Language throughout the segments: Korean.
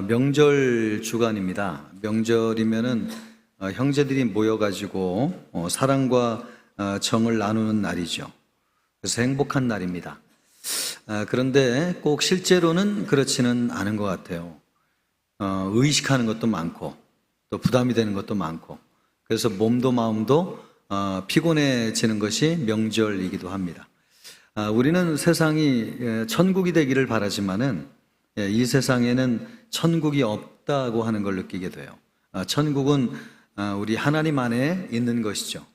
명절 주간입니다. 명절이면은 형제들이 모여가지고 사랑과 정을 나누는 날이죠. 그래서 행복한 날입니다. 그런데 꼭 실제로는 그렇지는 않은 것 같아요. 의식하는 것도 많고 또 부담이 되는 것도 많고, 그래서 몸도 마음도 피곤해지는 것이 명절이기도 합니다. 우리는 세상이 천국이 되기를 바라지만은 이 세상에는 천국이 없다고 하는 걸 느끼게 돼요. 천국은 우리 하나님 안에 있는 것이죠.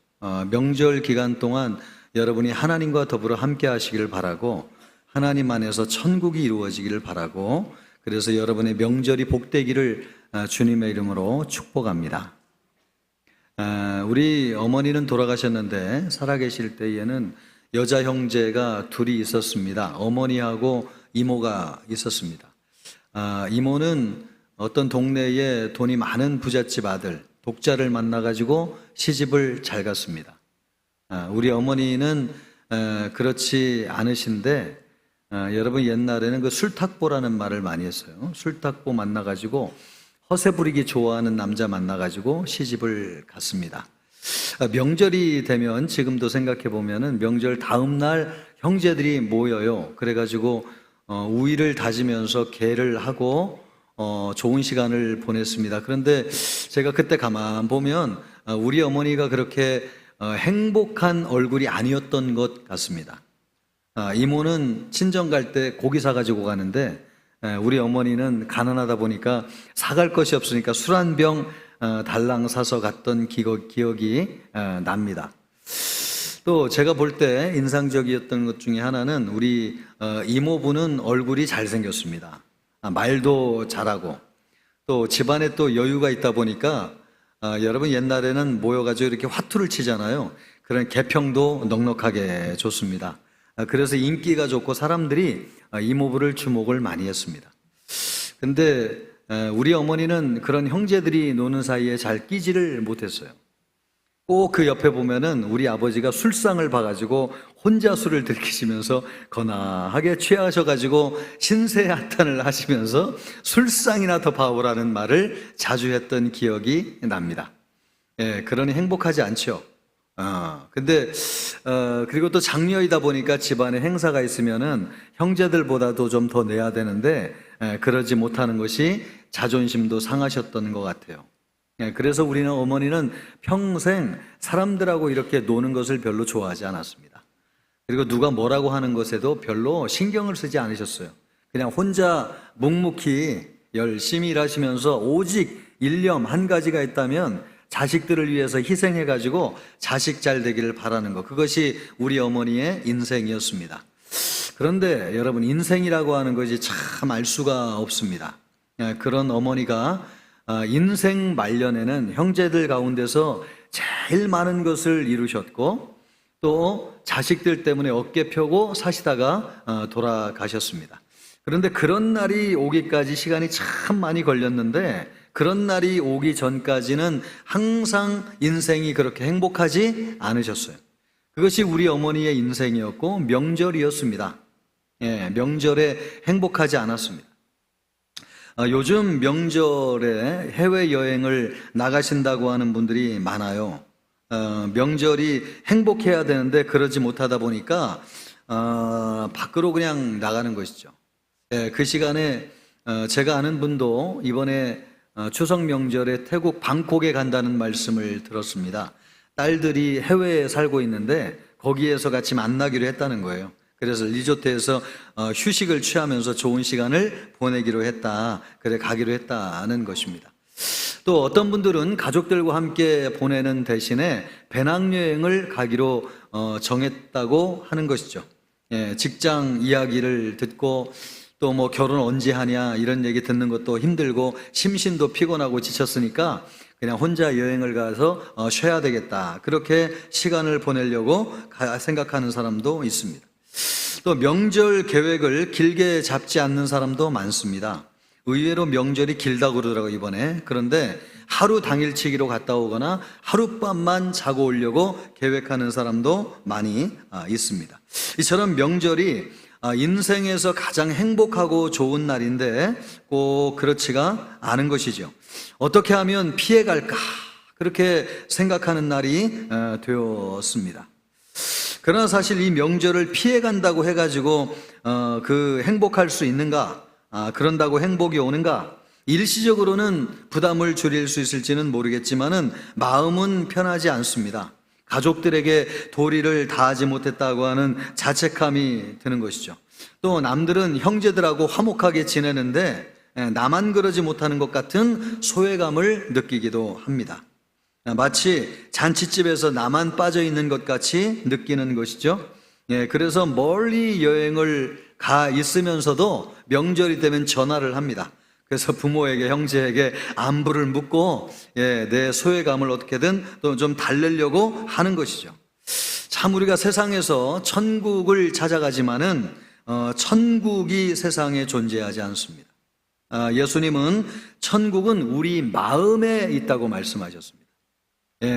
명절 기간 동안 여러분이 하나님과 더불어 함께 하시기를 바라고, 하나님 안에서 천국이 이루어지기를 바라고, 그래서 여러분의 명절이 복되기를 주님의 이름으로 축복합니다. 우리 어머니는 돌아가셨는데 살아계실 때에는 여자 형제가 둘이 있었습니다. 어머니하고 이모가 있었습니다. 이모는 어떤 동네에 돈이 많은 부잣집 아들, 독자를 만나가지고 시집을 잘 갔습니다. 우리 어머니는 그렇지 않으신데, 여러분 옛날에는 그 술탁보라는 말을 많이 했어요. 술탁보 만나가지고 허세 부리기 좋아하는 남자 만나가지고 시집을 갔습니다. 명절이 되면 지금도 생각해 보면은 명절 다음 날 형제들이 모여요. 그래가지고 우위를 다지면서 계를 하고 좋은 시간을 보냈습니다. 그런데 제가 그때 가만 보면 우리 어머니가 그렇게 행복한 얼굴이 아니었던 것 같습니다. 이모는 친정 갈 때 고기 사가지고 가는데 우리 어머니는 가난하다 보니까 사갈 것이 없으니까 술 한 병 달랑 사서 갔던 기억이 납니다. 또 제가 볼 때 인상적이었던 것 중에 하나는 우리 이모부는 얼굴이 잘생겼습니다. 말도 잘하고 또 집안에 또 여유가 있다 보니까 여러분 옛날에는 모여가지고 이렇게 화투를 치잖아요. 그런 개평도 넉넉하게 줬습니다. 그래서 인기가 좋고 사람들이 이모부를 주목을 많이 했습니다. 근데 우리 어머니는 그런 형제들이 노는 사이에 잘 끼지를 못했어요. 꼭 그 옆에 보면은 우리 아버지가 술상을 봐가지고 혼자 술을 들이키시면서 거나하게 취하셔가지고 신세한탄을 하시면서 술상이나 더 봐오라는 말을 자주 했던 기억이 납니다. 그러니 행복하지 않죠. 근데 그리고 또 장녀이다 보니까 집안에 행사가 있으면은 형제들보다도 좀 더 내야 되는데 그러지 못하는 것이 자존심도 상하셨던 것 같아요. 그래서 우리는 어머니는 평생 사람들하고 이렇게 노는 것을 별로 좋아하지 않았습니다. 그리고 누가 뭐라고 하는 것에도 별로 신경을 쓰지 않으셨어요. 그냥 혼자 묵묵히 열심히 일하시면서 오직 일념 한 가지가 있다면 자식들을 위해서 희생해가지고 자식 잘 되기를 바라는 것, 그것이 우리 어머니의 인생이었습니다. 그런데 여러분, 인생이라고 하는 것이 참 알 수가 없습니다. 그런 어머니가 인생 말년에는 형제들 가운데서 제일 많은 것을 이루셨고 또 자식들 때문에 어깨 펴고 사시다가 돌아가셨습니다. 그런데 그런 날이 오기까지 시간이 참 많이 걸렸는데, 그런 날이 오기 전까지는 항상 인생이 그렇게 행복하지 않으셨어요. 그것이 우리 어머니의 인생이었고 명절이었습니다. 명절에 행복하지 않았습니다. 요즘 명절에 해외여행을 나가신다고 하는 분들이 많아요. 명절이 행복해야 되는데 그러지 못하다 보니까 밖으로 그냥 나가는 것이죠. 그 시간에 제가 아는 분도 이번에 추석 명절에 태국 방콕에 간다는 말씀을 들었습니다. 딸들이 해외에 살고 있는데 거기에서 같이 만나기로 했다는 거예요. 그래서 리조트에서 휴식을 취하면서 좋은 시간을 보내기로 했다. 그래 가기로 했다는 것입니다. 또 어떤 분들은 가족들과 함께 보내는 대신에 배낭여행을 가기로 정했다고 하는 것이죠. 직장 이야기를 듣고 또 뭐 결혼 언제 하냐 이런 얘기 듣는 것도 힘들고 심신도 피곤하고 지쳤으니까 그냥 혼자 여행을 가서 쉬어야 되겠다. 그렇게 시간을 보내려고 생각하는 사람도 있습니다. 또 명절 계획을 길게 잡지 않는 사람도 많습니다. 의외로 명절이 길다고 그러더라고요, 이번에. 그런데 하루 당일치기로 갔다 오거나 하룻밤만 자고 오려고 계획하는 사람도 많이 있습니다. 이처럼 명절이 인생에서 가장 행복하고 좋은 날인데 꼭 그렇지가 않은 것이죠. 어떻게 하면 피해갈까 그렇게 생각하는 날이 되었습니다. 그러나 사실 이 명절을 피해간다고 해가지고 그 행복할 수 있는가, 그런다고 행복이 오는가, 일시적으로는 부담을 줄일 수 있을지는 모르겠지만은 마음은 편하지 않습니다. 가족들에게 도리를 다하지 못했다고 하는 자책감이 드는 것이죠. 또 남들은 형제들하고 화목하게 지내는데 나만 그러지 못하는 것 같은 소외감을 느끼기도 합니다. 마치 잔치집에서 나만 빠져 있는 것 같이 느끼는 것이죠. 그래서 멀리 여행을 가 있으면서도 명절이 되면 전화를 합니다. 그래서 부모에게, 형제에게 안부를 묻고 내 소외감을 어떻게든 또 좀 달래려고 하는 것이죠. 참 우리가 세상에서 천국을 찾아가지만은 천국이 세상에 존재하지 않습니다. 예수님은 천국은 우리 마음에 있다고 말씀하셨습니다.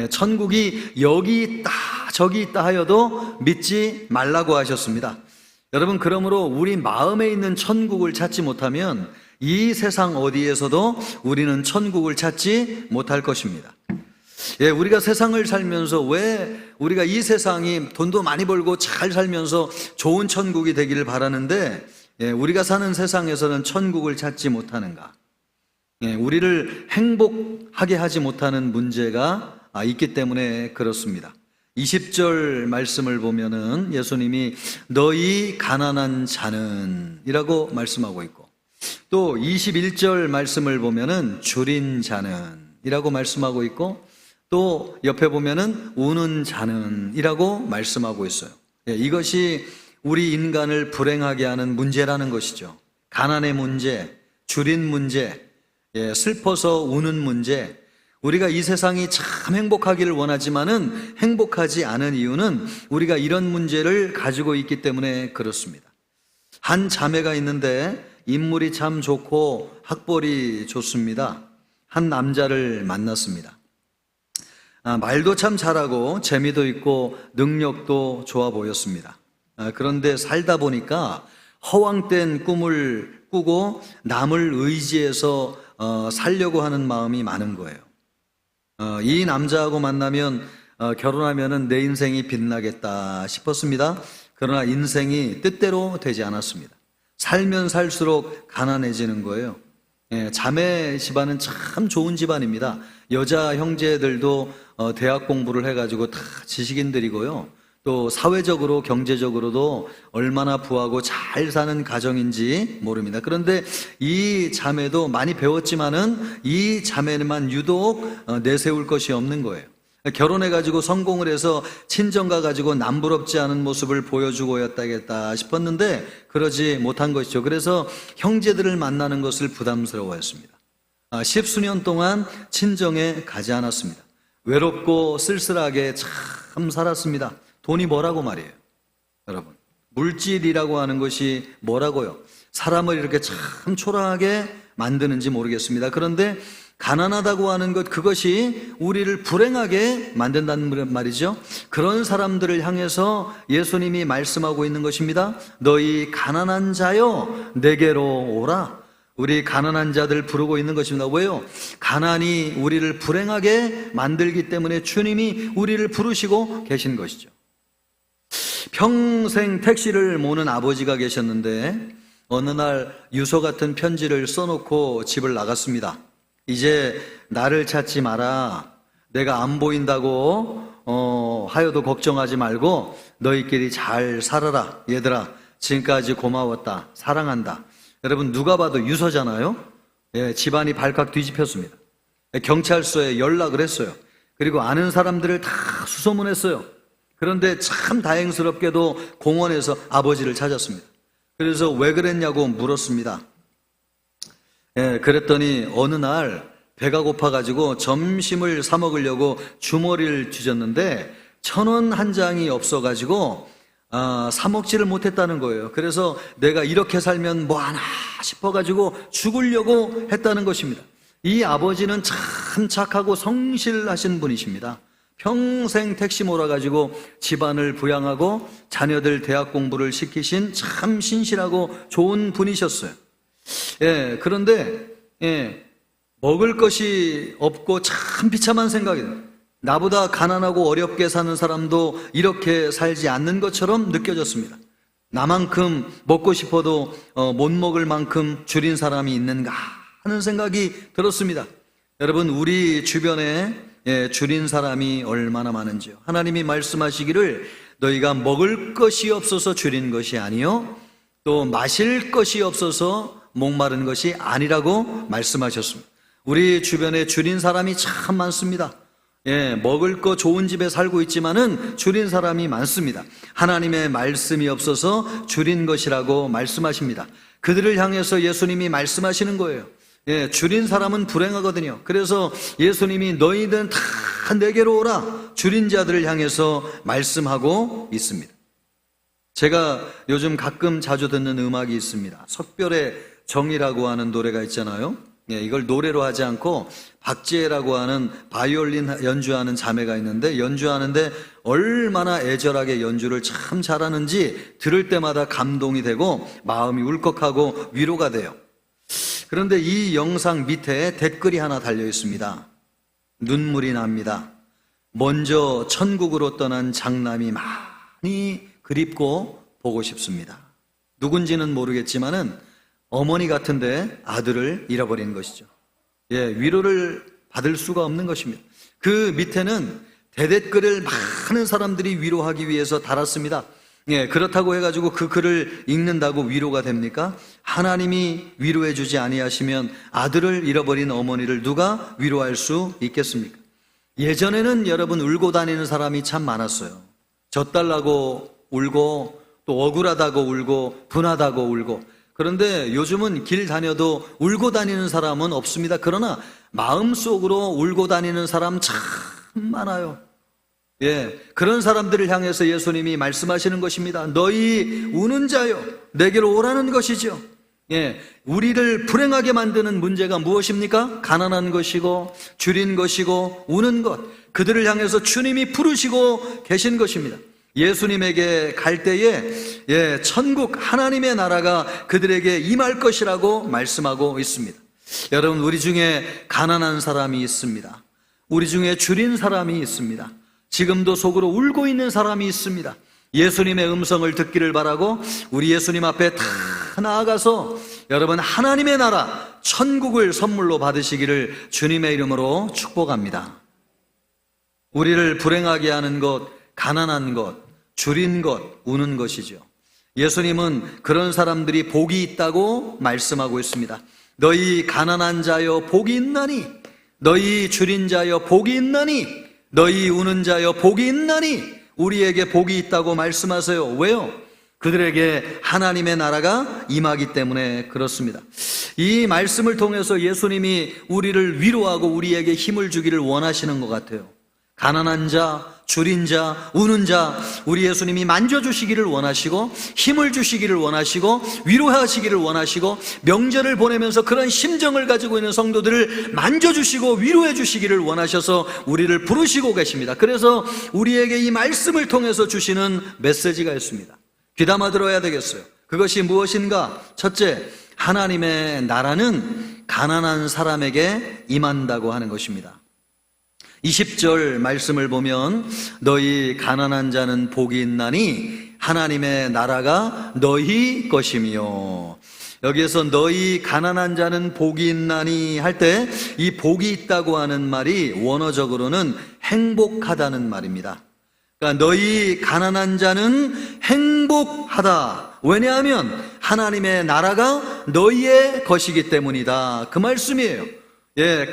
천국이 여기 있다 저기 있다 하여도 믿지 말라고 하셨습니다. 여러분, 그러므로 우리 마음에 있는 천국을 찾지 못하면 이 세상 어디에서도 우리는 천국을 찾지 못할 것입니다. 우리가 세상을 살면서 왜 우리가 이 세상이 돈도 많이 벌고 잘 살면서 좋은 천국이 되기를 바라는데 우리가 사는 세상에서는 천국을 찾지 못하는가? 우리를 행복하게 하지 못하는 문제가 있기 때문에 그렇습니다. 20절 말씀을 보면은 예수님이 너희 가난한 자는 이라고 말씀하고 있고, 또 21절 말씀을 보면은 줄인 자는 이라고 말씀하고 있고, 또 옆에 보면은 우는 자는 이라고 말씀하고 있어요. 이것이 우리 인간을 불행하게 하는 문제라는 것이죠. 가난의 문제, 줄인 문제, 슬퍼서 우는 문제. 우리가 이 세상이 참 행복하기를 원하지만은 행복하지 않은 이유는 우리가 이런 문제를 가지고 있기 때문에 그렇습니다. 한 자매가 있는데 인물이 참 좋고 학벌이 좋습니다. 한 남자를 만났습니다. 말도 참 잘하고 재미도 있고 능력도 좋아 보였습니다. 그런데 살다 보니까 허황된 꿈을 꾸고 남을 의지해서 살려고 하는 마음이 많은 거예요. 이 남자하고 만나면 결혼하면은 내 인생이 빛나겠다 싶었습니다. 그러나 인생이 뜻대로 되지 않았습니다. 살면 살수록 가난해지는 거예요. 자매 집안은 참 좋은 집안입니다. 여자 형제들도 대학 공부를 해가지고 다 지식인들이고요. 또 사회적으로 경제적으로도 얼마나 부하고 잘 사는 가정인지 모릅니다. 그런데 이 자매도 많이 배웠지만은 이 자매만 유독 내세울 것이 없는 거예요. 결혼해가지고 성공을 해서 친정가 가지고 남부럽지 않은 모습을 보여주고였다겠다 싶었는데 그러지 못한 것이죠. 그래서 형제들을 만나는 것을 부담스러워했습니다. 10수년 동안 친정에 가지 않았습니다. 외롭고 쓸쓸하게 참 살았습니다. 돈이 뭐라고 말이에요, 여러분. 물질이라고 하는 것이 뭐라고요? 사람을 이렇게 참 초라하게 만드는지 모르겠습니다. 그런데 가난하다고 하는 것, 그것이 우리를 불행하게 만든다는 말이죠. 그런 사람들을 향해서 예수님이 말씀하고 있는 것입니다. 너희 가난한 자여 내게로 오라. 우리 가난한 자들 부르고 있는 것입니다. 왜요? 가난이 우리를 불행하게 만들기 때문에 주님이 우리를 부르시고 계신 것이죠. 평생 택시를 모는 아버지가 계셨는데 어느 날 유서 같은 편지를 써놓고 집을 나갔습니다. 이제 나를 찾지 마라. 내가 안 보인다고 하여도 걱정하지 말고 너희끼리 잘 살아라. 얘들아, 지금까지 고마웠다. 사랑한다. 여러분, 누가 봐도 유서잖아요. 집안이 발칵 뒤집혔습니다. 경찰서에 연락을 했어요. 그리고 아는 사람들을 다 수소문했어요. 그런데 참 다행스럽게도 공원에서 아버지를 찾았습니다. 그래서 왜 그랬냐고 물었습니다. 그랬더니 어느 날 배가 고파가지고 점심을 사 먹으려고 주머니를 뒤졌는데 1,000원 한 장이 없어가지고 사 먹지를 못했다는 거예요. 그래서 내가 이렇게 살면 뭐 하나 싶어가지고 죽으려고 했다는 것입니다. 이 아버지는 참 착하고 성실하신 분이십니다. 평생 택시 몰아가지고 집안을 부양하고 자녀들 대학 공부를 시키신 참 신실하고 좋은 분이셨어요. 그런데 먹을 것이 없고 참 비참한 생각이에요. 나보다 가난하고 어렵게 사는 사람도 이렇게 살지 않는 것처럼 느껴졌습니다. 나만큼 먹고 싶어도 못 먹을 만큼 줄인 사람이 있는가 하는 생각이 들었습니다. 여러분, 우리 주변에 줄인 사람이 얼마나 많은지요. 하나님이 말씀하시기를 너희가 먹을 것이 없어서 줄인 것이 아니요 또 마실 것이 없어서 목마른 것이 아니라고 말씀하셨습니다. 우리 주변에 줄인 사람이 참 많습니다. 먹을 거 좋은 집에 살고 있지만은 줄인 사람이 많습니다. 하나님의 말씀이 없어서 줄인 것이라고 말씀하십니다. 그들을 향해서 예수님이 말씀하시는 거예요. 줄인 사람은 불행하거든요. 그래서 예수님이 너희들은 다 내게로 오라, 줄인 자들을 향해서 말씀하고 있습니다. 제가 요즘 가끔 자주 듣는 음악이 있습니다. 석별의 정이라고 하는 노래가 있잖아요. 이걸 노래로 하지 않고 박지혜라고 하는 바이올린 연주하는 자매가 있는데, 연주하는데 얼마나 애절하게 연주를 참 잘하는지 들을 때마다 감동이 되고 마음이 울컥하고 위로가 돼요. 그런데 이 영상 밑에 댓글이 하나 달려 있습니다. 눈물이 납니다. 먼저 천국으로 떠난 장남이 많이 그립고 보고 싶습니다. 누군지는 모르겠지만은 어머니 같은데 아들을 잃어버린 것이죠. 위로를 받을 수가 없는 것입니다. 그 밑에는 대댓글을 많은 사람들이 위로하기 위해서 달았습니다. 그렇다고 해가지고 그 글을 읽는다고 위로가 됩니까? 하나님이 위로해 주지 아니하시면 아들을 잃어버린 어머니를 누가 위로할 수 있겠습니까? 예전에는 여러분 울고 다니는 사람이 참 많았어요. 젖달라고 울고 또 억울하다고 울고 분하다고 울고. 그런데 요즘은 길 다녀도 울고 다니는 사람은 없습니다. 그러나 마음속으로 울고 다니는 사람 참 많아요. 그런 사람들을 향해서 예수님이 말씀하시는 것입니다. 너희 우는 자여 내게로 오라는 것이죠. 우리를 불행하게 만드는 문제가 무엇입니까? 가난한 것이고 줄인 것이고 우는 것, 그들을 향해서 주님이 부르시고 계신 것입니다. 예수님에게 갈 때에 천국 하나님의 나라가 그들에게 임할 것이라고 말씀하고 있습니다. 여러분, 우리 중에 가난한 사람이 있습니다. 우리 중에 줄인 사람이 있습니다. 지금도 속으로 울고 있는 사람이 있습니다. 예수님의 음성을 듣기를 바라고 우리 예수님 앞에 다 나아가서 여러분 하나님의 나라 천국을 선물로 받으시기를 주님의 이름으로 축복합니다. 우리를 불행하게 하는 것, 가난한 것, 줄인 것, 우는 것이죠. 예수님은 그런 사람들이 복이 있다고 말씀하고 있습니다. 너희 가난한 자여 복이 있나니, 너희 줄인 자여 복이 있나니, 너희 우는 자여 복이 있나니, 우리에게 복이 있다고 말씀하세요. 왜요? 그들에게 하나님의 나라가 임하기 때문에 그렇습니다. 이 말씀을 통해서 예수님이 우리를 위로하고 우리에게 힘을 주기를 원하시는 것 같아요. 가난한 자, 줄인 자, 우는 자, 우리 예수님이 만져주시기를 원하시고 힘을 주시기를 원하시고 위로하시기를 원하시고 명절을 보내면서 그런 심정을 가지고 있는 성도들을 만져주시고 위로해 주시기를 원하셔서 우리를 부르시고 계십니다. 그래서 우리에게 이 말씀을 통해서 주시는 메시지가 있습니다. 귀담아 들어야 되겠어요. 그것이 무엇인가? 첫째, 하나님의 나라는 가난한 사람에게 임한다고 하는 것입니다. 20절 말씀을 보면 너희 가난한 자는 복이 있나니 하나님의 나라가 너희 것이며, 여기에서 너희 가난한 자는 복이 있나니 할 때 이 복이 있다고 하는 말이 원어적으로는 행복하다는 말입니다. 그러니까 너희 가난한 자는 행복하다. 왜냐하면 하나님의 나라가 너희의 것이기 때문이다. 그 말씀이에요.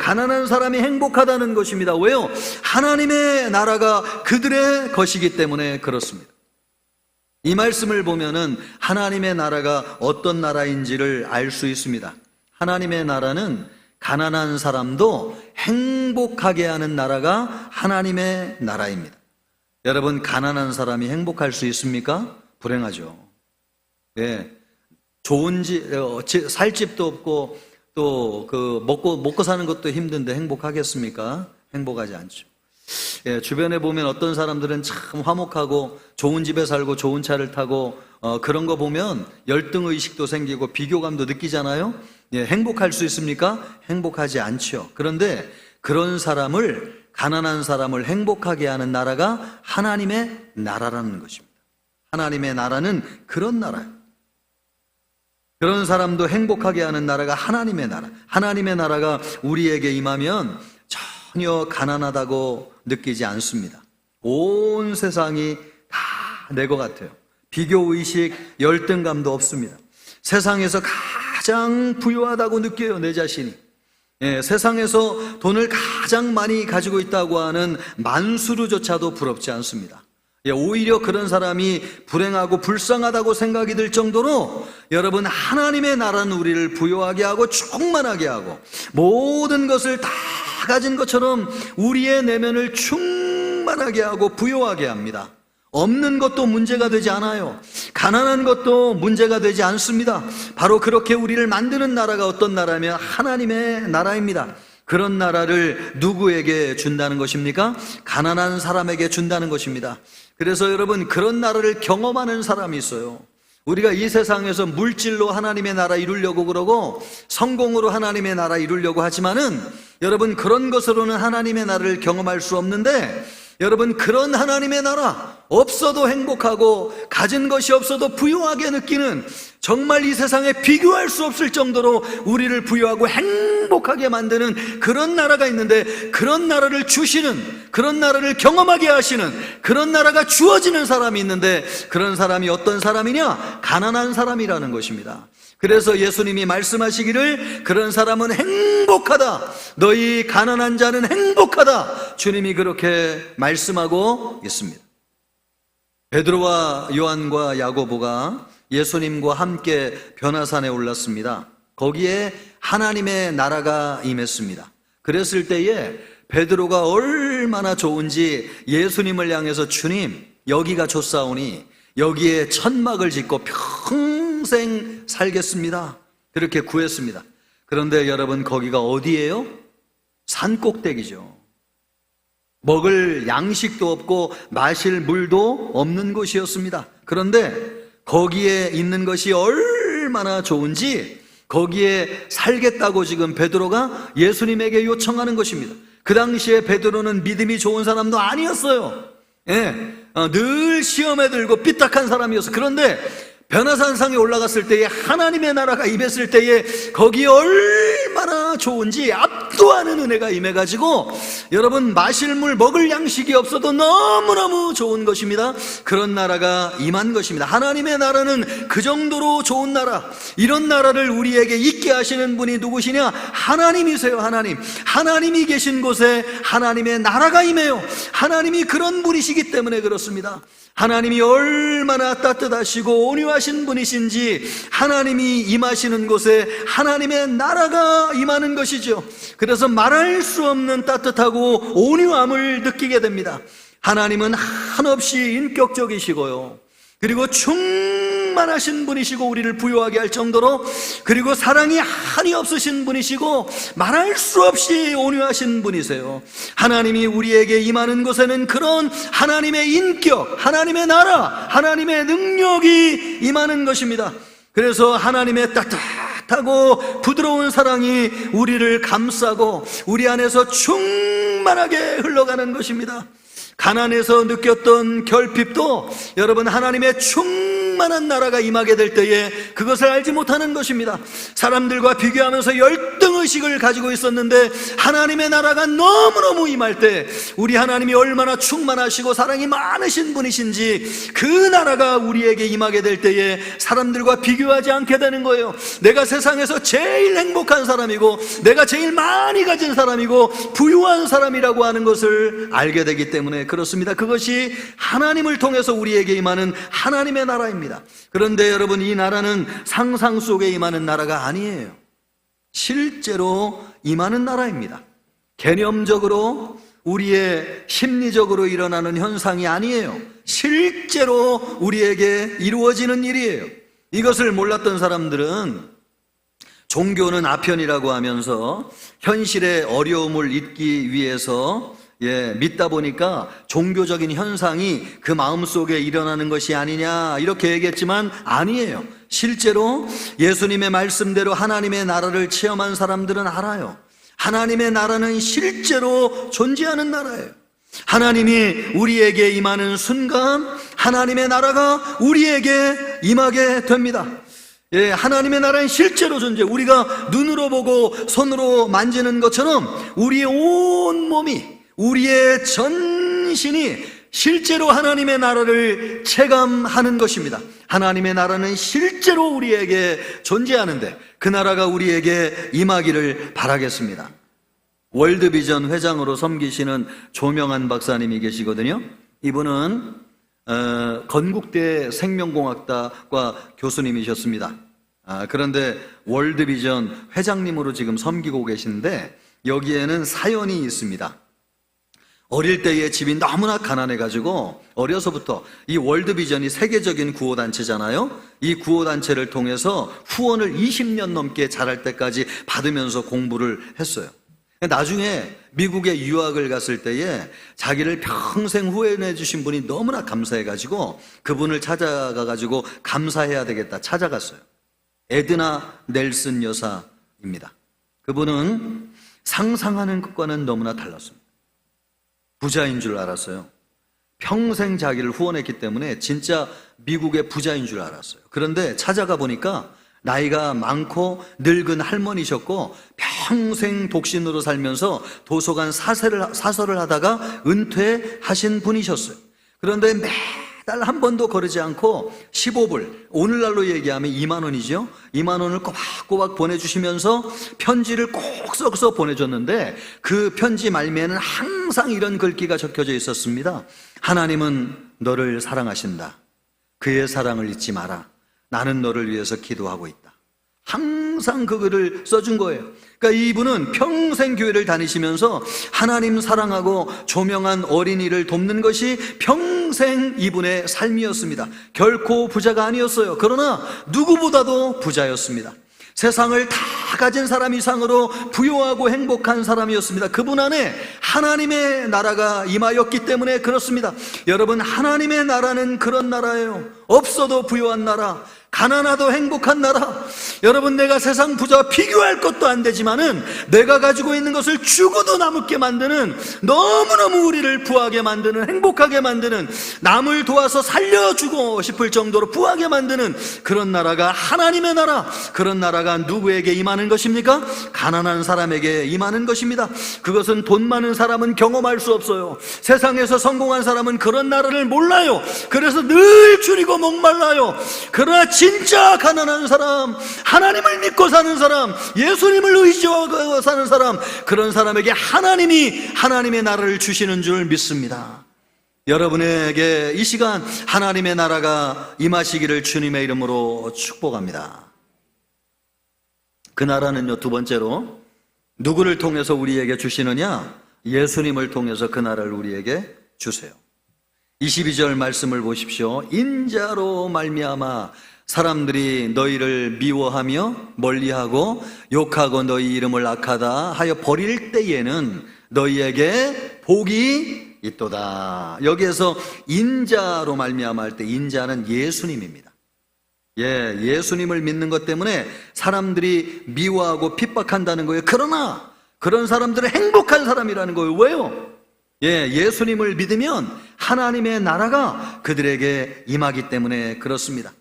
가난한 사람이 행복하다는 것입니다. 왜요? 하나님의 나라가 그들의 것이기 때문에 그렇습니다. 이 말씀을 보면은 하나님의 나라가 어떤 나라인지를 알 수 있습니다. 하나님의 나라는 가난한 사람도 행복하게 하는 나라가 하나님의 나라입니다. 여러분, 가난한 사람이 행복할 수 있습니까? 불행하죠. 좋은 살 집도 없고 또 먹고 사는 것도 힘든데 행복하겠습니까? 행복하지 않죠. 주변에 보면 어떤 사람들은 참 화목하고 좋은 집에 살고 좋은 차를 타고 그런 거 보면 열등의식도 생기고 비교감도 느끼잖아요. 행복할 수 있습니까? 행복하지 않죠. 그런데 그런 사람을, 가난한 사람을 행복하게 하는 나라가 하나님의 나라라는 것입니다. 하나님의 나라는 그런 나라예요. 그런 사람도 행복하게 하는 나라가 하나님의 나라. 하나님의 나라가 우리에게 임하면 전혀 가난하다고 느끼지 않습니다. 온 세상이 다 내 것 같아요. 비교의식, 열등감도 없습니다. 세상에서 가장 부유하다고 느껴요, 내 자신이. 세상에서 돈을 가장 많이 가지고 있다고 하는 만수르조차도 부럽지 않습니다. 오히려 그런 사람이 불행하고 불쌍하다고 생각이 들 정도로 여러분, 하나님의 나라는 우리를 부유하게 하고 충만하게 하고 모든 것을 다 가진 것처럼 우리의 내면을 충만하게 하고 부유하게 합니다. 없는 것도 문제가 되지 않아요. 가난한 것도 문제가 되지 않습니다. 바로 그렇게 우리를 만드는 나라가 어떤 나라면 하나님의 나라입니다. 그런 나라를 누구에게 준다는 것입니까? 가난한 사람에게 준다는 것입니다. 그래서 여러분, 그런 나라를 경험하는 사람이 있어요. 우리가 이 세상에서 물질로 하나님의 나라 이루려고 그러고 성공으로 하나님의 나라 이루려고 하지만은 여러분, 그런 것으로는 하나님의 나라를 경험할 수 없는데, 여러분, 그런 하나님의 나라, 없어도 행복하고 가진 것이 없어도 부유하게 느끼는, 정말 이 세상에 비교할 수 없을 정도로 우리를 부유하고 행복하게 만드는 그런 나라가 있는데, 그런 나라를 주시는, 그런 나라를 경험하게 하시는, 그런 나라가 주어지는 사람이 있는데, 그런 사람이 어떤 사람이냐? 가난한 사람이라는 것입니다. 그래서 예수님이 말씀하시기를 그런 사람은 행복하다, 너희 가난한 자는 행복하다, 주님이 그렇게 말씀하고 있습니다. 베드로와 요한과 야고보가 예수님과 함께 변화산에 올랐습니다. 거기에 하나님의 나라가 임했습니다. 그랬을 때에 베드로가 얼마나 좋은지 예수님을 향해서 주님, 여기가 좋사오니 여기에 천막을 짓고 평생 살겠습니다, 그렇게 구했습니다. 그런데 여러분, 거기가 어디예요? 산꼭대기죠. 먹을 양식도 없고 마실 물도 없는 곳이었습니다. 그런데 거기에 있는 것이 얼마나 좋은지 거기에 살겠다고 지금 베드로가 예수님에게 요청하는 것입니다. 그 당시에 베드로는 믿음이 좋은 사람도 아니었어요. 늘 시험에 들고 삐딱한 사람이었어요. 그런데 변화산상에 올라갔을 때에 하나님의 나라가 임했을 때에 거기에 얼마나 좋은지 압도하는 은혜가 임해가지고 여러분, 마실 물, 먹을 양식이 없어도 너무너무 좋은 것입니다. 그런 나라가 임한 것입니다. 하나님의 나라는 그 정도로 좋은 나라, 이런 나라를 우리에게 있게 하시는 분이 누구시냐? 하나님이세요. 하나님이 계신 곳에 하나님의 나라가 임해요. 하나님이 그런 분이시기 때문에 그렇습니다. 하나님이 얼마나 따뜻하시고 온유하신 분이신지 하나님이 임하시는 곳에 하나님의 나라가 임하는 것이죠. 그래서 말할 수 없는 따뜻하고 온유함을 느끼게 됩니다. 하나님은 한없이 인격적이시고요, 그리고 충만하신 분이시고 우리를 부유하게 할 정도로, 그리고 사랑이 한이 없으신 분이시고 말할 수 없이 온유하신 분이세요. 하나님이 우리에게 임하는 곳에는 그런 하나님의 인격, 하나님의 나라, 하나님의 능력이 임하는 것입니다. 그래서 하나님의 따뜻하고 부드러운 사랑이 우리를 감싸고 우리 안에서 충만하게 흘러가는 것입니다. 가난에서 느꼈던 결핍도 여러분, 하나님의 충만한 나라가 임하게 될 때에 그것을 알지 못하는 것입니다. 사람들과 비교하면서 열등의식을 가지고 있었는데 하나님의 나라가 너무너무 임할 때 우리 하나님이 얼마나 충만하시고 사랑이 많으신 분이신지 그 나라가 우리에게 임하게 될 때에 사람들과 비교하지 않게 되는 거예요. 내가 세상에서 제일 행복한 사람이고 내가 제일 많이 가진 사람이고 부유한 사람이라고 하는 것을 알게 되기 때문에 그렇습니다. 그것이 하나님을 통해서 우리에게 임하는 하나님의 나라입니다. 그런데 여러분, 이 나라는 상상 속에 임하는 나라가 아니에요. 실제로 임하는 나라입니다. 개념적으로 우리의 심리적으로 일어나는 현상이 아니에요. 실제로 우리에게 이루어지는 일이에요. 이것을 몰랐던 사람들은 종교는 아편이라고 하면서 현실의 어려움을 잊기 위해서 믿다 보니까 종교적인 현상이 그 마음속에 일어나는 것이 아니냐 이렇게 얘기했지만 아니에요. 실제로 예수님의 말씀대로 하나님의 나라를 체험한 사람들은 알아요. 하나님의 나라는 실제로 존재하는 나라예요. 하나님이 우리에게 임하는 순간 하나님의 나라가 우리에게 임하게 됩니다. 하나님의 나라는 실제로 존재. 우리가 눈으로 보고 손으로 만지는 것처럼 우리의 온 몸이, 우리의 전신이 실제로 하나님의 나라를 체감하는 것입니다. 하나님의 나라는 실제로 우리에게 존재하는데 그 나라가 우리에게 임하기를 바라겠습니다. 월드비전 회장으로 섬기시는 조명한 박사님이 계시거든요. 이분은 건국대 생명공학과 교수님이셨습니다. 그런데 월드비전 회장님으로 지금 섬기고 계신데 여기에는 사연이 있습니다. 어릴 때의 집이 너무나 가난해가지고 어려서부터 이 월드비전이 세계적인 구호단체잖아요. 이 구호단체를 통해서 후원을 20년 넘게 자랄 때까지 받으면서 공부를 했어요. 나중에 미국에 유학을 갔을 때에 자기를 평생 후원해 주신 분이 너무나 감사해가지고 그분을 찾아가가지고 감사해야 되겠다 찾아갔어요. 에드나 넬슨 여사입니다. 그분은 상상하는 것과는 너무나 달랐습니다. 부자인 줄 알았어요. 평생 자기를 후원했기 때문에 진짜 미국의 부자인 줄 알았어요. 그런데 찾아가 보니까 나이가 많고 늙은 할머니셨고 평생 독신으로 살면서 도서관 사설을 하다가 은퇴하신 분이셨어요. 그런데 매달 한 번도 거르지 않고 15불, 오늘날로 얘기하면 2만 원이죠. 2만 원을 꼬박꼬박 보내주시면서 편지를 꼭 써서 보내줬는데 그 편지 말미에는 항상 이런 글귀가 적혀져 있었습니다. 하나님은 너를 사랑하신다. 그의 사랑을 잊지 마라. 나는 너를 위해서 기도하고 있다. 항상 그 글을 써준 거예요. 그러니까 이분은 평생 교회를 다니시면서 하나님 사랑하고 조명한 어린이를 돕는 것이 평생 이분의 삶이었습니다. 결코 부자가 아니었어요. 그러나 누구보다도 부자였습니다. 세상을 다 가진 사람 이상으로 부유하고 행복한 사람이었습니다. 그분 안에 하나님의 나라가 임하였기 때문에 그렇습니다. 여러분, 하나님의 나라는 그런 나라예요. 없어도 부유한 나라, 가난하도 행복한 나라. 여러분, 내가 세상 부자와 비교할 것도 안 되지만은 내가 가지고 있는 것을 주고도 남게 만드는, 너무너무 우리를 부하게 만드는, 행복하게 만드는, 남을 도와서 살려주고 싶을 정도로 부하게 만드는 그런 나라가 하나님의 나라. 그런 나라가 누구에게 임하는 것입니까? 가난한 사람에게 임하는 것입니다. 그것은 돈 많은 사람은 경험할 수 없어요. 세상에서 성공한 사람은 그런 나라를 몰라요. 그래서 늘 줄이고 목말라요. 그러나 진짜 가난한 사람, 하나님을 믿고 사는 사람, 예수님을 의지하고 사는 사람, 그런 사람에게 하나님이 하나님의 나라를 주시는 줄 믿습니다. 여러분에게 이 시간 하나님의 나라가 임하시기를 주님의 이름으로 축복합니다. 그 나라는요, 두 번째로 누구를 통해서 우리에게 주시느냐? 예수님을 통해서 그 나라를 우리에게 주세요. 22절 말씀을 보십시오. 인자로 말미암아 사람들이 너희를 미워하며 멀리하고 욕하고 너희 이름을 악하다 하여 버릴 때에는 너희에게 복이 있도다. 여기에서 인자로 말미암아 할 때 인자는 예수님입니다. 예수님을 믿는 것 때문에 사람들이 미워하고 핍박한다는 거예요. 그러나 그런 사람들은 행복한 사람이라는 거예요. 왜요? 예수님을 믿으면 하나님의 나라가 그들에게 임하기 때문에 그렇습니다.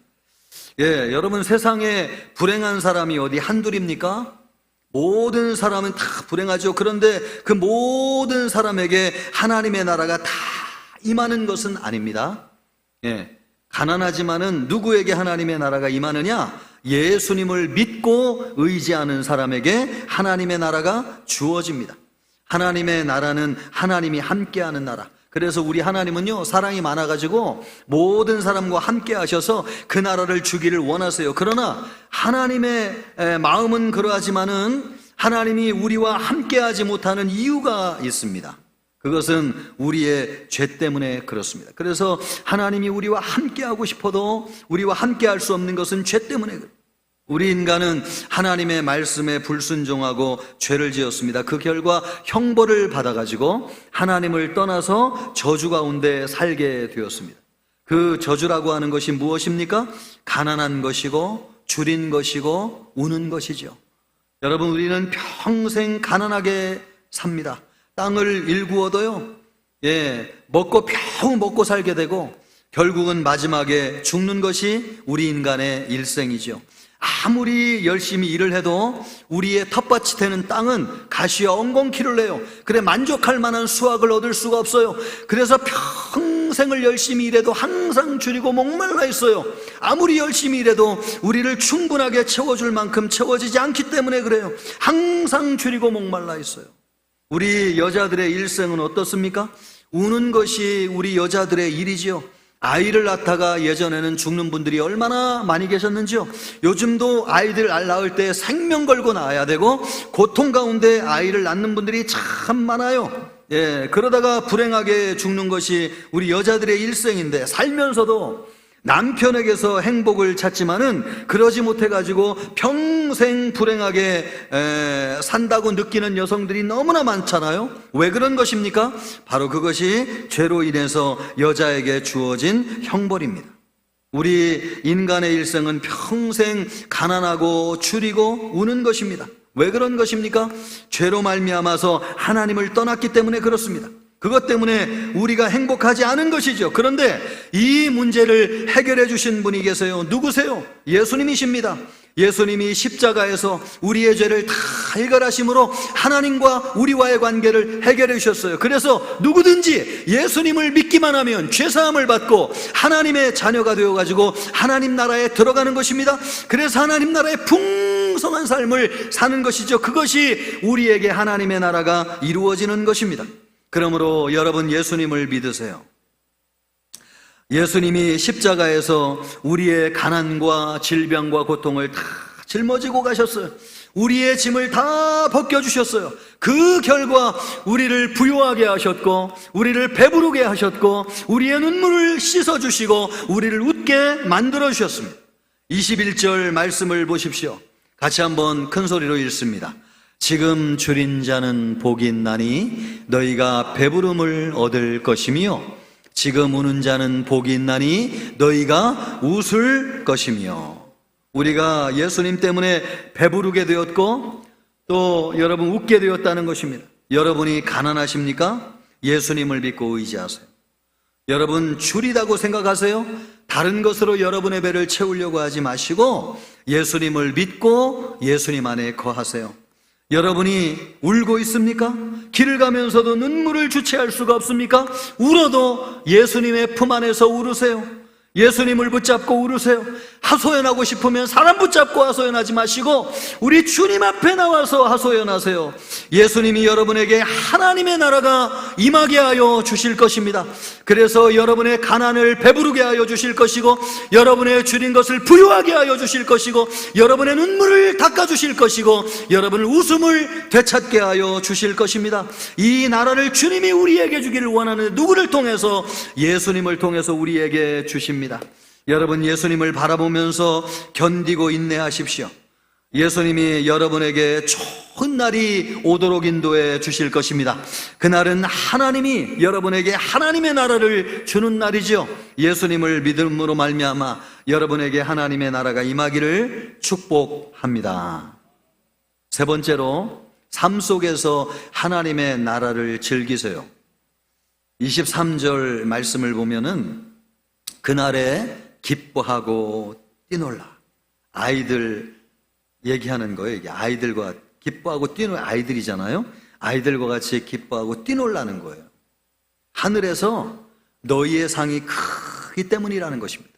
여러분, 세상에 불행한 사람이 어디 한둘입니까? 모든 사람은 다 불행하죠. 그런데 그 모든 사람에게 하나님의 나라가 다 임하는 것은 아닙니다. 가난하지만은 누구에게 하나님의 나라가 임하느냐? 예수님을 믿고 의지하는 사람에게 하나님의 나라가 주어집니다. 하나님의 나라는 하나님이 함께하는 나라. 그래서 우리 하나님은요, 사랑이 많아가지고 모든 사람과 함께 하셔서 그 나라를 주기를 원하세요. 그러나 하나님의 마음은 그러하지만은 하나님이 우리와 함께 하지 못하는 이유가 있습니다. 그것은 우리의 죄 때문에 그렇습니다. 그래서 하나님이 우리와 함께 하고 싶어도 우리와 함께 할 수 없는 것은 죄 때문에 그래요. 우리 인간은 하나님의 말씀에 불순종하고 죄를 지었습니다. 그 결과 형벌을 받아가지고 하나님을 떠나서 저주 가운데 살게 되었습니다. 그 저주라고 하는 것이 무엇입니까? 가난한 것이고 줄인 것이고 우는 것이죠. 여러분, 우리는 평생 가난하게 삽니다. 땅을 일구 얻어요. 먹고 겨우 먹고 살게 되고 결국은 마지막에 죽는 것이 우리 인간의 일생이죠. 아무리 열심히 일을 해도 우리의 텃밭이 되는 땅은 가시와 엉겅퀴를 내요. 그래 만족할 만한 수확을 얻을 수가 없어요. 그래서 평생을 열심히 일해도 항상 줄이고 목말라 있어요. 아무리 열심히 일해도 우리를 충분하게 채워줄 만큼 채워지지 않기 때문에 그래요. 항상 줄이고 목말라 있어요. 우리 여자들의 일생은 어떻습니까? 우는 것이 우리 여자들의 일이지요. 아이를 낳다가 예전에는 죽는 분들이 얼마나 많이 계셨는지요. 요즘도 아이들 낳을 때 생명 걸고 낳아야 되고 고통 가운데 아이를 낳는 분들이 참 많아요. 그러다가 불행하게 죽는 것이 우리 여자들의 일생인데, 살면서도 남편에게서 행복을 찾지만은 그러지 못해가지고 평생 불행하게 산다고 느끼는 여성들이 너무나 많잖아요. 왜 그런 것입니까? 바로 그것이 죄로 인해서 여자에게 주어진 형벌입니다. 우리 인간의 일생은 평생 가난하고 줄이고 우는 것입니다. 왜 그런 것입니까? 죄로 말미암아서 하나님을 떠났기 때문에 그렇습니다. 그것 때문에 우리가 행복하지 않은 것이죠. 그런데 이 문제를 해결해 주신 분이 계세요. 누구세요? 예수님이십니다. 예수님이 십자가에서 우리의 죄를 다 해결하심으로 하나님과 우리와의 관계를 해결해 주셨어요. 그래서 누구든지 예수님을 믿기만 하면 죄사함을 받고 하나님의 자녀가 되어가지고 하나님 나라에 들어가는 것입니다. 그래서 하나님 나라의 풍성한 삶을 사는 것이죠. 그것이 우리에게 하나님의 나라가 이루어지는 것입니다. 그러므로 여러분, 예수님을 믿으세요. 예수님이 십자가에서 우리의 가난과 질병과 고통을 다 짊어지고 가셨어요. 우리의 짐을 다 벗겨주셨어요. 그 결과 우리를 부유하게 하셨고 우리를 배부르게 하셨고 우리의 눈물을 씻어주시고 우리를 웃게 만들어주셨습니다. 21절 말씀을 보십시오. 같이 한번 큰 소리로 읽습니다. 지금 줄인 자는 복이 있나니 너희가 배부름을 얻을 것이며 지금 우는 자는 복이 있나니 너희가 웃을 것이며. 우리가 예수님 때문에 배부르게 되었고 또 여러분 웃게 되었다는 것입니다. 여러분이 가난하십니까? 예수님을 믿고 의지하세요. 여러분 줄이다고 생각하세요? 다른 것으로 여러분의 배를 채우려고 하지 마시고 예수님을 믿고 예수님 안에 거하세요. 여러분이 울고 있습니까? 길을 가면서도 눈물을 주체할 수가 없습니까? 울어도 예수님의 품 안에서 울으세요. 예수님을 붙잡고 울으세요. 하소연하고 싶으면 사람 붙잡고 하소연하지 마시고 우리 주님 앞에 나와서 하소연하세요. 예수님이 여러분에게 하나님의 나라가 임하게 하여 주실 것입니다. 그래서 여러분의 가난을 배부르게 하여 주실 것이고 여러분의 줄인 것을 부유하게 하여 주실 것이고 여러분의 눈물을 닦아 주실 것이고 여러분의 웃음을 되찾게 하여 주실 것입니다. 이 나라를 주님이 우리에게 주기를 원하는 누구를 통해서? 예수님을 통해서 우리에게 주십니다. 여러분 예수님을 바라보면서 견디고 인내하십시오. 예수님이 여러분에게 좋은 날이 오도록 인도해 주실 것입니다. 그날은 하나님이 여러분에게 하나님의 나라를 주는 날이죠. 예수님을 믿음으로 말미암아 여러분에게 하나님의 나라가 임하기를 축복합니다. 세 번째로 삶 속에서 하나님의 나라를 즐기세요. 23절 말씀을 보면은 그날에 기뻐하고 뛰놀라. 아이들 얘기하는 거예요. 이게 아이들과 기뻐하고 뛰놀라. 아이들이잖아요. 아이들과 같이 기뻐하고 뛰놀라는 거예요. 하늘에서 너희의 상이 크기 때문이라는 것입니다.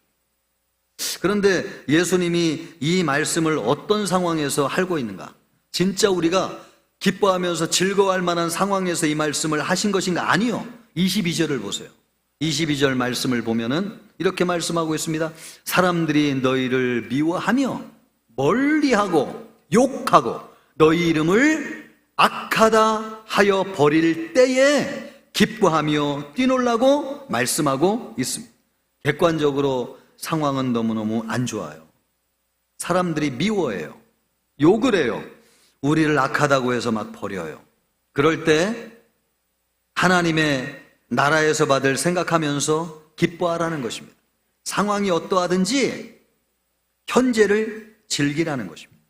그런데 예수님이 이 말씀을 어떤 상황에서 하고 있는가? 진짜 우리가 기뻐하면서 즐거워할 만한 상황에서 이 말씀을 하신 것인가? 아니요. 22절을 보세요. 22절 말씀을 보면은 이렇게 말씀하고 있습니다. 사람들이 너희를 미워하며 멀리하고 욕하고 너희 이름을 악하다 하여 버릴 때에 기뻐하며 뛰놀라고 말씀하고 있습니다. 객관적으로 상황은 너무너무 안 좋아요. 사람들이 미워해요. 욕을 해요. 우리를 악하다고 해서 막 버려요. 그럴 때 하나님의 나라에서 받을 생각하면서 기뻐하라는 것입니다. 상황이 어떠하든지 현재를 즐기라는 것입니다.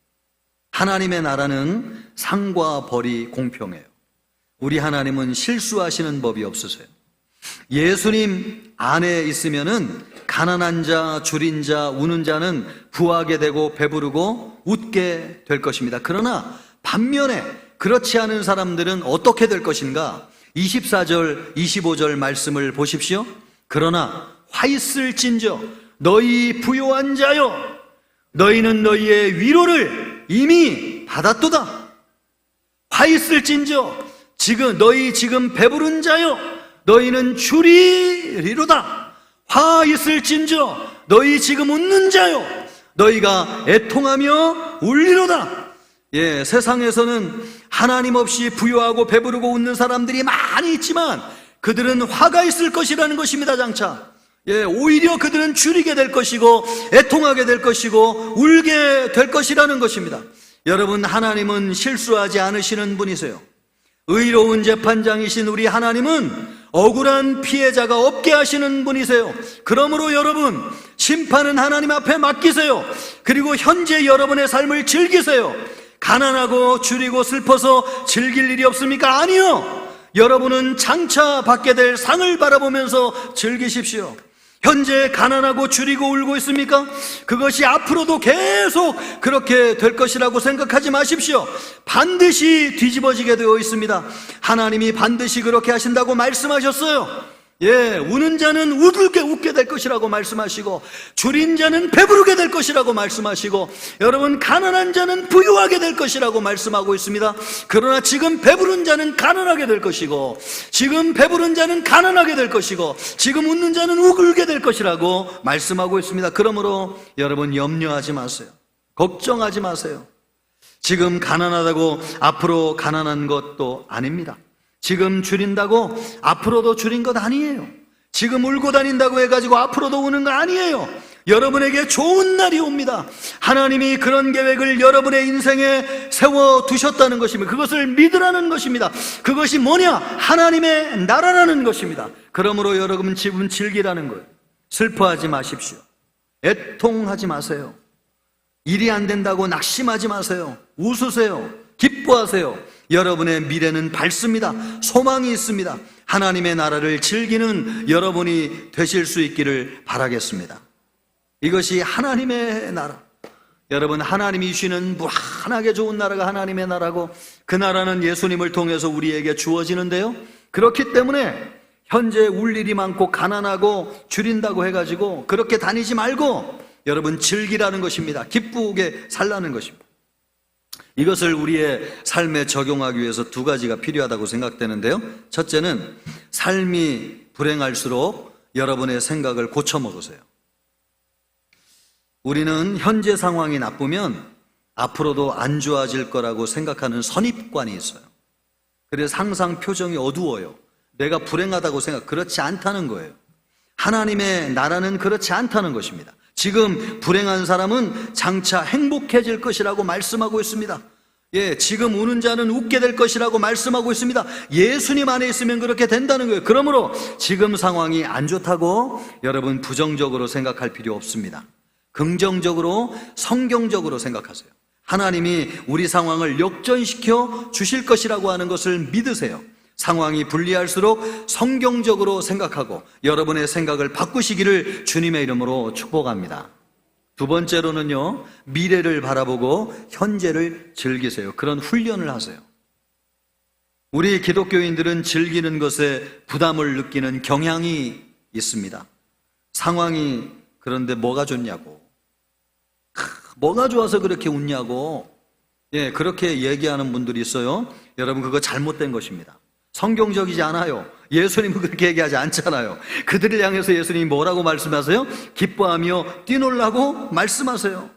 하나님의 나라는 상과 벌이 공평해요. 우리 하나님은 실수하시는 법이 없으세요. 예수님 안에 있으면은 가난한 자, 줄인 자, 우는 자는 부하게 되고 배부르고 웃게 될 것입니다. 그러나 반면에 그렇지 않은 사람들은 어떻게 될 것인가? 24절, 25절 말씀을 보십시오. 그러나 화 있을진저 너희 부요한 자여 너희는 너희의 위로를 이미 받았도다. 화 있을진저 너희 지금 배부른 자여 너희는 줄이리로다. 화 있을진저 너희 지금 웃는 자여 너희가 애통하며 울리로다. 세상에서는 하나님 없이 부유하고 배부르고 웃는 사람들이 많이 있지만 그들은 화가 있을 것이라는 것입니다. 장차 오히려 그들은 줄이게 될 것이고 애통하게 될 것이고 울게 될 것이라는 것입니다. 여러분, 하나님은 실수하지 않으시는 분이세요. 의로운 재판장이신 우리 하나님은 억울한 피해자가 없게 하시는 분이세요. 그러므로 여러분, 심판은 하나님 앞에 맡기세요. 그리고 현재 여러분의 삶을 즐기세요. 가난하고 줄이고 슬퍼서 즐길 일이 없습니까? 아니요. 여러분은 장차 받게 될 상을 바라보면서 즐기십시오. 현재 가난하고 줄이고 울고 있습니까? 그것이 앞으로도 계속 그렇게 될 것이라고 생각하지 마십시오. 반드시 뒤집어지게 되어 있습니다. 하나님이 반드시 그렇게 하신다고 말씀하셨어요. 우는 자는 웃게 될 것이라고 말씀하시고 줄인 자는 배부르게 될 것이라고 말씀하시고 여러분, 가난한 자는 부유하게 될 것이라고 말씀하고 있습니다. 그러나 지금 배부른 자는 가난하게 될 것이고 지금 배부른 자는 가난하게 될 것이고 지금 웃는 자는 울게 될 것이라고 말씀하고 있습니다. 그러므로 여러분, 염려하지 마세요. 걱정하지 마세요. 지금 가난하다고 앞으로 가난한 것도 아닙니다. 지금 줄인다고 앞으로도 줄인 것 아니에요. 지금 울고 다닌다고 해가지고 앞으로도 우는 거 아니에요. 여러분에게 좋은 날이 옵니다. 하나님이 그런 계획을 여러분의 인생에 세워두셨다는 것입니다. 그것을 믿으라는 것입니다. 그것이 뭐냐? 하나님의 나라라는 것입니다. 그러므로 여러분, 지금 즐기라는 거예요. 슬퍼하지 마십시오. 애통하지 마세요. 일이 안 된다고 낙심하지 마세요. 웃으세요. 기뻐하세요. 여러분의 미래는 밝습니다. 소망이 있습니다. 하나님의 나라를 즐기는 여러분이 되실 수 있기를 바라겠습니다. 이것이 하나님의 나라. 여러분, 하나님이 주시는 무한하게 좋은 나라가 하나님의 나라고 그 나라는 예수님을 통해서 우리에게 주어지는데요, 그렇기 때문에 현재 울 일이 많고 가난하고 줄인다고 해가지고 그렇게 다니지 말고 여러분, 즐기라는 것입니다. 기쁘게 살라는 것입니다. 이것을 우리의 삶에 적용하기 위해서 두 가지가 필요하다고 생각되는데요, 첫째는 삶이 불행할수록 여러분의 생각을 고쳐먹으세요. 우리는 현재 상황이 나쁘면 앞으로도 안 좋아질 거라고 생각하는 선입관이 있어요. 그래서 항상 표정이 어두워요. 내가 불행하다고 그렇지 않다는 거예요. 하나님의 나라는 그렇지 않다는 것입니다. 지금 불행한 사람은 장차 행복해질 것이라고 말씀하고 있습니다. 지금 우는 자는 웃게 될 것이라고 말씀하고 있습니다. 예수님 안에 있으면 그렇게 된다는 거예요. 그러므로 지금 상황이 안 좋다고 여러분 부정적으로 생각할 필요 없습니다. 긍정적으로, 성경적으로 생각하세요. 하나님이 우리 상황을 역전시켜 주실 것이라고 하는 것을 믿으세요. 상황이 불리할수록 성경적으로 생각하고 여러분의 생각을 바꾸시기를 주님의 이름으로 축복합니다. 두 번째로는요, 미래를 바라보고 현재를 즐기세요. 그런 훈련을 하세요. 우리 기독교인들은 즐기는 것에 부담을 느끼는 경향이 있습니다. 상황이 그런데 뭐가 좋냐고, 뭐가 좋아서 그렇게 웃냐고, 그렇게 얘기하는 분들이 있어요. 여러분, 그거 잘못된 것입니다. 성경적이지 않아요. 예수님은 그렇게 얘기하지 않잖아요. 그들을 향해서 예수님이 뭐라고 말씀하세요? 기뻐하며 뛰놀라고 말씀하세요.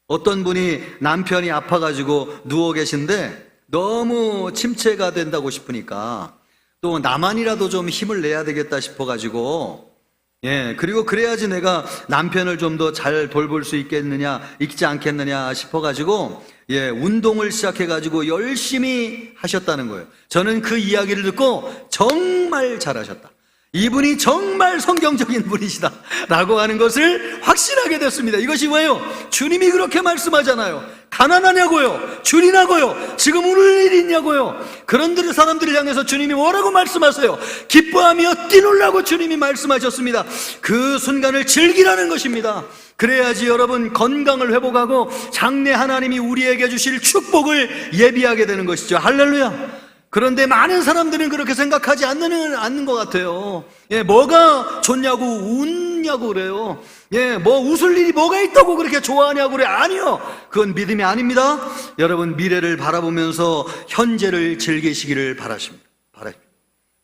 어떤 분이 남편이 아파가지고 누워 계신데 너무 침체가 된다고 싶으니까 또 나만이라도 좀 힘을 내야 되겠다 싶어가지고 예, 그리고 그래야지 내가 남편을 좀 더 잘 돌볼 수 있지 않겠느냐 싶어가지고, 예, 운동을 시작해가지고 열심히 하셨다는 거예요. 저는 그 이야기를 듣고 정말 잘하셨다. 이분이 정말 성경적인 분이시다. 라고 하는 것을 확신하게 됐습니다. 이것이 왜요? 주님이 그렇게 말씀하잖아요. 가난하냐고요? 줄이냐고요? 지금 울 일이 있냐고요? 그런 사람들을 향해서 주님이 뭐라고 말씀하세요? 기뻐하며 뛰놀라고 주님이 말씀하셨습니다. 그 순간을 즐기라는 것입니다. 그래야지 여러분 건강을 회복하고 장래 하나님이 우리에게 주실 축복을 예비하게 되는 것이죠. 할렐루야. 그런데 많은 사람들은 그렇게 생각하지 않는 것 같아요. 예, 뭐가 좋냐고 웃냐고 그래요. 예, 뭐 웃을 일이 뭐가 있다고 그렇게 좋아하냐고 그래. 아니요. 그건 믿음이 아닙니다. 여러분 미래를 바라보면서 현재를 즐기시기를 바랍니다.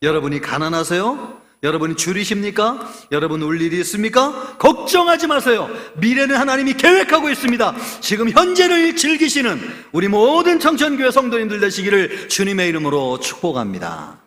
여러분이 가난하세요? 여러분이 줄이십니까? 여러분 울 일이 있습니까? 걱정하지 마세요. 미래는 하나님이 계획하고 있습니다. 지금 현재를 즐기시는 우리 모든 청천교회 성도님들 되시기를 주님의 이름으로 축복합니다.